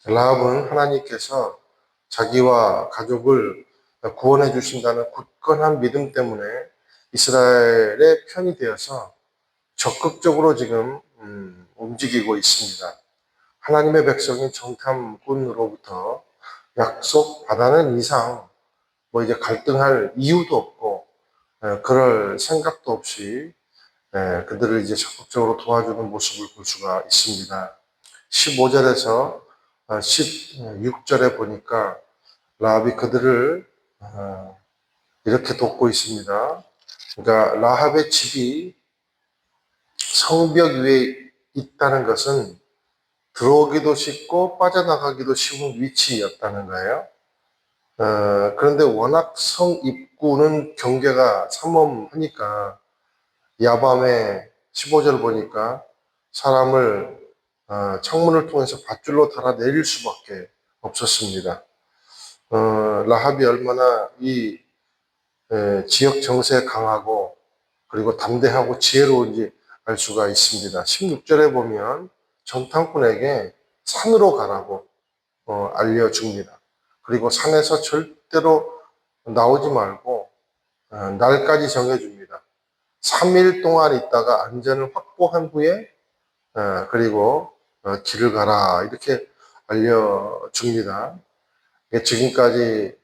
라합은 하나님께서 자기와 가족을 구원해 주신다는 굳건한 믿음 때문에 이스라엘의 편이 되어서 적극적으로 지금 움직이고 있습니다. 하나님의 백성인 정탐꾼으로부터 약속 받아낸 이상 뭐 이제 갈등할 이유도 없고 그럴 생각도 없이 그들을 이제 적극적으로 도와주는 모습을 볼 수가 있습니다. 15절에서 16절에 보니까 라합이 그들을 이렇게 돕고 있습니다. 그러니까 라합의 집이 성벽 위에 있다는 것은 들어오기도 쉽고 빠져나가기도 쉬운 위치였다는 거예요. 그런데 워낙 성 입구는 경계가 삼엄하니까 야밤에 15절 보니까 사람을 창문을 통해서 밧줄로 달아 내릴 수밖에 없었습니다. 라합이 얼마나 이 지역 정세에 강하고 그리고 담대하고 지혜로운지 알 수가 있습니다. 16절에 보면 정탐꾼에게 산으로 가라고 알려줍니다. 그리고 산에서 절대로 나오지 말고 날까지 정해줍니다. 3일 동안 있다가 안전을 확보한 후에 그리고 길을 가라 이렇게 알려줍니다. 지금까지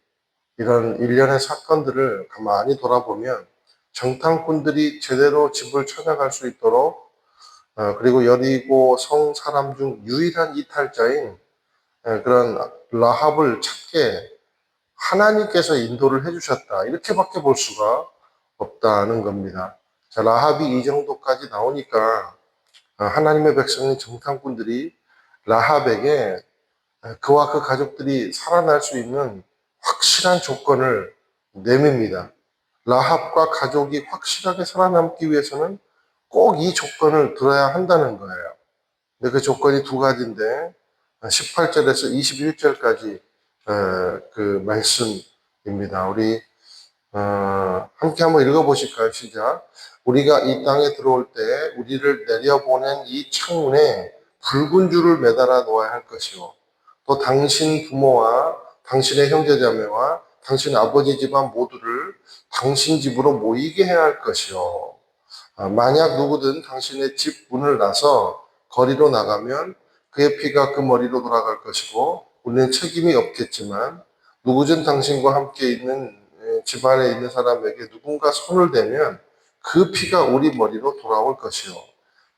이런 일련의 사건들을 가만히 돌아보면 정탐꾼들이 제대로 집을 찾아갈 수 있도록 그리고 여리고 성 사람 중 유일한 이탈자인 그런 라합을 찾게 하나님께서 인도를 해주셨다 이렇게밖에 볼 수가 없다는 겁니다. 자, 라합이 이 정도까지 나오니까 하나님의 백성인 정탐꾼들이 라합에게 그와 그 가족들이 살아날 수 있는 확실한 조건을 내밉니다. 라합과 가족이 확실하게 살아남기 위해서는 꼭 이 조건을 들어야 한다는 거예요. 근데 그 조건이 두 가지인데 18절에서 21절까지 그 말씀입니다. 우리 함께 한번 읽어보실까요? 시작. 우리가 이 땅에 들어올 때 우리를 내려보낸 이 창문에 붉은 줄을 매달아 놓아야 할 것이요. 또 당신 부모와 당신의 형제자매와 당신 아버지 집안 모두를 당신 집으로 모이게 해야 할 것이요. 만약 누구든 당신의 집 문을 나서 거리로 나가면 그의 피가 그 머리로 돌아갈 것이고 우리는 책임이 없겠지만 누구든 당신과 함께 있는 집안에 있는 사람에게 누군가 손을 대면 그 피가 우리 머리로 돌아올 것이요.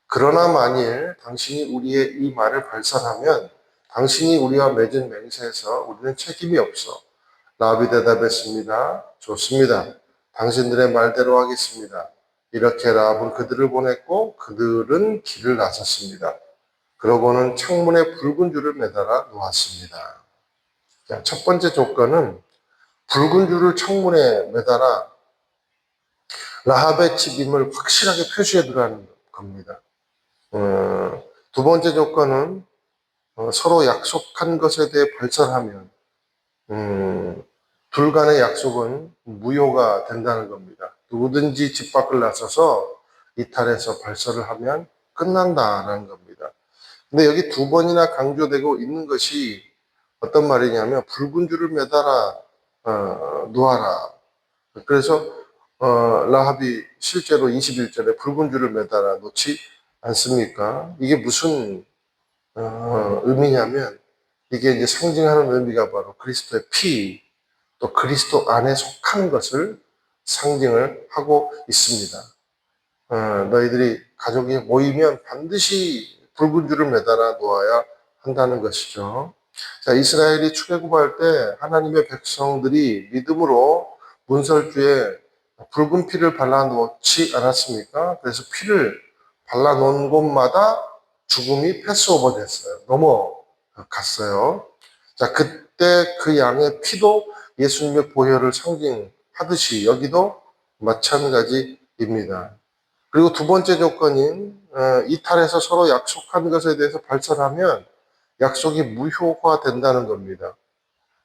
그러나 만일 당신이 우리의 이 말을 발산하면 당신이 우리와 맺은 맹세에서 우리는 책임이 없어. 라합이 대답했습니다. 좋습니다. 당신들의 말대로 하겠습니다. 이렇게 라합은 그들을 보냈고 그들은 길을 나섰습니다. 그러고는 창문에 붉은 줄을 매달아 놓았습니다. 자, 첫 번째 조건은 붉은 줄을 창문에 매달아 라합의 집임을 확실하게 표시해 두라는 겁니다. 두 번째 조건은 서로 약속한 것에 대해 발설하면 둘 간의 약속은 무효가 된다는 겁니다. 누구든지 집 밖을 나서서 이탈해서 발설을 하면 끝난다라는 겁니다. 근데 여기 두 번이나 강조되고 있는 것이 어떤 말이냐면 붉은 줄을 매달아 놓아라. 그래서 라합이 실제로 21절에 붉은 줄을 매달아 놓지 않습니까? 이게 무슨 의미냐면 이게 이제 상징하는 의미가 바로 그리스도의 피, 또 그리스도 안에 속한 것을 상징을 하고 있습니다. 너희들이 가족이 모이면 반드시 붉은 줄을 매달아 놓아야 한다는 것이죠. 자, 이스라엘이 출애굽할 때 하나님의 백성들이 믿음으로 문설주에 붉은 피를 발라놓지 않았습니까? 그래서 피를 발라놓은 곳마다 죽음이 패스오버 됐어요. 넘어갔어요. 자, 그때 그 양의 피도 예수님의 보혈을 상징하듯이 여기도 마찬가지입니다. 그리고 두 번째 조건인 이탈해서 서로 약속한 것에 대해서 발설하면 약속이 무효화된다는 겁니다.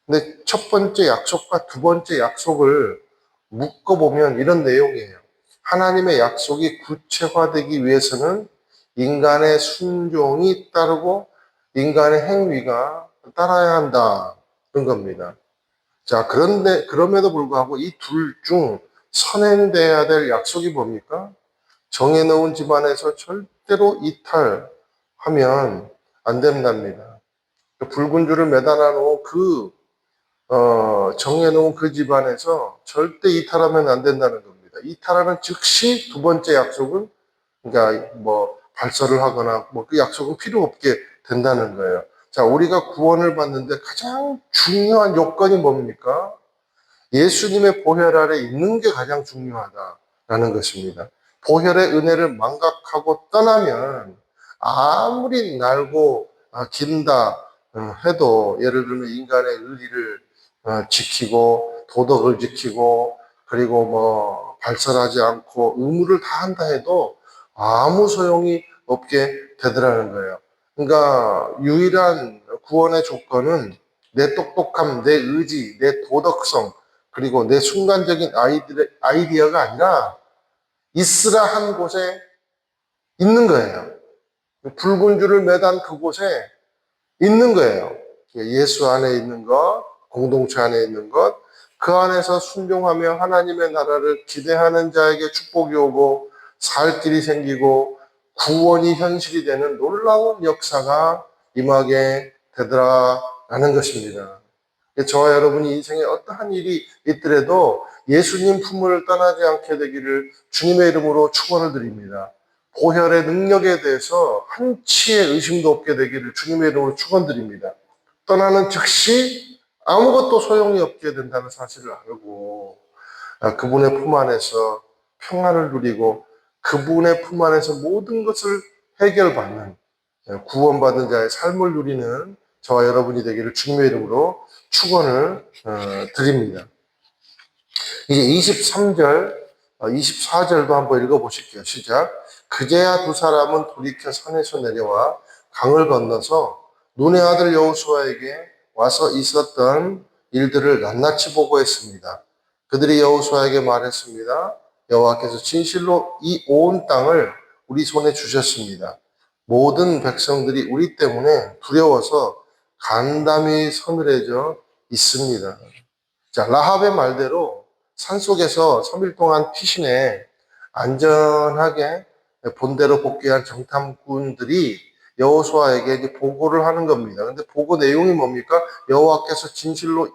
근데 첫 번째 약속과 두 번째 약속을 묶어보면 이런 내용이에요. 하나님의 약속이 구체화되기 위해서는 인간의 순종이 따르고 인간의 행위가 따라야 한다는 겁니다. 자, 그럼에도 불구하고 이 둘 중 선행돼야 될 약속이 뭡니까? 정해놓은 집안에서 절대로 이탈하면 안 된답니다. 붉은 줄을 매달아 놓은 정해놓은 그 집안에서 절대 이탈하면 안 된다는 겁니다. 이탈하는 즉시 두 번째 약속은, 그러니까 뭐 발설을 하거나 뭐 그 약속은 필요 없게 된다는 거예요. 자, 우리가 구원을 받는데 가장 중요한 요건이 뭡니까? 예수님의 보혈 아래 있는 게 가장 중요하다라는 것입니다. 보혈의 은혜를 망각하고 떠나면 아무리 날고 긴다 해도, 예를 들면 인간의 의리를 지키고 도덕을 지키고 그리고 뭐 발설하지 않고 의무를 다한다 해도 아무 소용이 없게 되더라는 거예요. 그러니까 유일한 구원의 조건은 내 똑똑함, 내 의지, 내 도덕성, 그리고 내 순간적인 아이디어가 아니라 있으라 한 곳에 있는 거예요. 붉은 줄을 매단 그곳에 있는 거예요. 예수 안에 있는 것, 공동체 안에 있는 것, 그 안에서 순종하며 하나님의 나라를 기대하는 자에게 축복이 오고 살 길이 생기고 구원이 현실이 되는 놀라운 역사가 임하게 되더라라는 것입니다. 저와 여러분이 인생에 어떠한 일이 있더라도 예수님 품을 떠나지 않게 되기를 주님의 이름으로 축원을 드립니다. 보혈의 능력에 대해서 한치의 의심도 없게 되기를 주님의 이름으로 축원드립니다. 떠나는 즉시 아무것도 소용이 없게 된다는 사실을 알고 그분의 품 안에서 평안을 누리고 그분의 품 안에서 모든 것을 해결받는 구원받은 자의 삶을 누리는 저와 여러분이 되기를 주님의 이름으로 축원을 드립니다. 이제 23절, 24절도 한번 읽어보실게요. 시작. 그제야 두 사람은 돌이켜 산에서 내려와 강을 건너서 눈의 아들 여호수아에게 와서 있었던 일들을 낱낱이 보고했습니다. 그들이 여호수아에게 말했습니다. 여호와께서 진실로 이 온 땅을 우리 손에 주셨습니다. 모든 백성들이 우리 때문에 두려워서 간담이 서늘해져 있습니다. 자, 라합의 말대로 산속에서 3일 동안 피신해 안전하게 본대로 복귀한 정탐꾼들이 여호수아에게 이제 보고를 하는 겁니다. 근데 보고 내용이 뭡니까? 여호와께서 진실로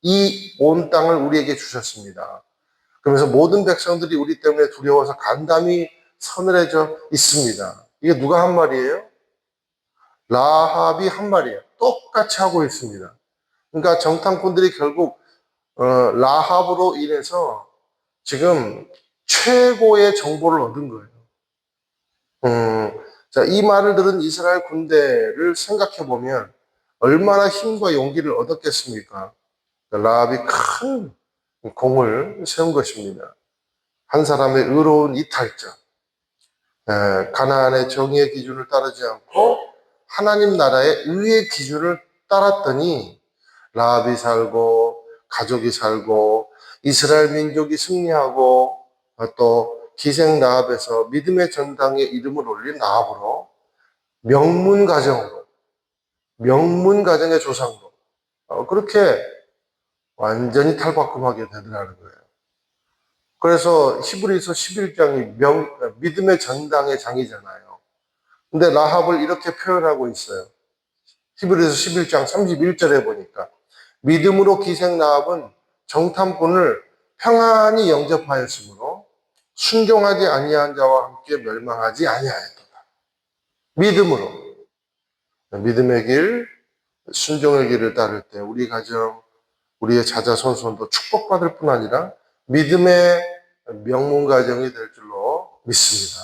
이 온 땅을 우리에게 주셨습니다. 그러면서 모든 백성들이 우리 때문에 두려워서 간담이 서늘해져 있습니다. 이게 누가 한 말이에요? 라합이 한 말이에요. 똑같이 하고 있습니다. 그러니까 정탐꾼들이 결국 라합으로 인해서 지금 최고의 정보를 얻은 거예요. 자, 이 말을 들은 이스라엘 군대를 생각해 보면 얼마나 힘과 용기를 얻었겠습니까? 라합이 큰 공을 세운 것입니다. 한 사람의 의로운 이탈자, 가나안의 정의의 기준을 따르지 않고 하나님 나라의 의의 기준을 따랐더니 라합이 살고 가족이 살고 이스라엘 민족이 승리하고 또 기생 라합에서 믿음의 전당에 이름을 올린 라합으로 명문 가정의 조상으로 그렇게 완전히 탈바꿈하게 되더라는 거예요. 그래서 히브리서 11장이 믿음의 전당의 장이잖아요. 근데 라합을 이렇게 표현하고 있어요. 히브리서 11장 31절에 보니까 믿음으로 기생 라합은 정탐꾼을 평안히 영접하였으므로 순종하지 아니한 자와 함께 멸망하지 아니하였도다. 믿음으로. 믿음의 길, 순종의 길을 따를 때 우리 가정, 우리의 자자손손도 축복받을 뿐 아니라 믿음의 명문 가정이 될 줄로 믿습니다.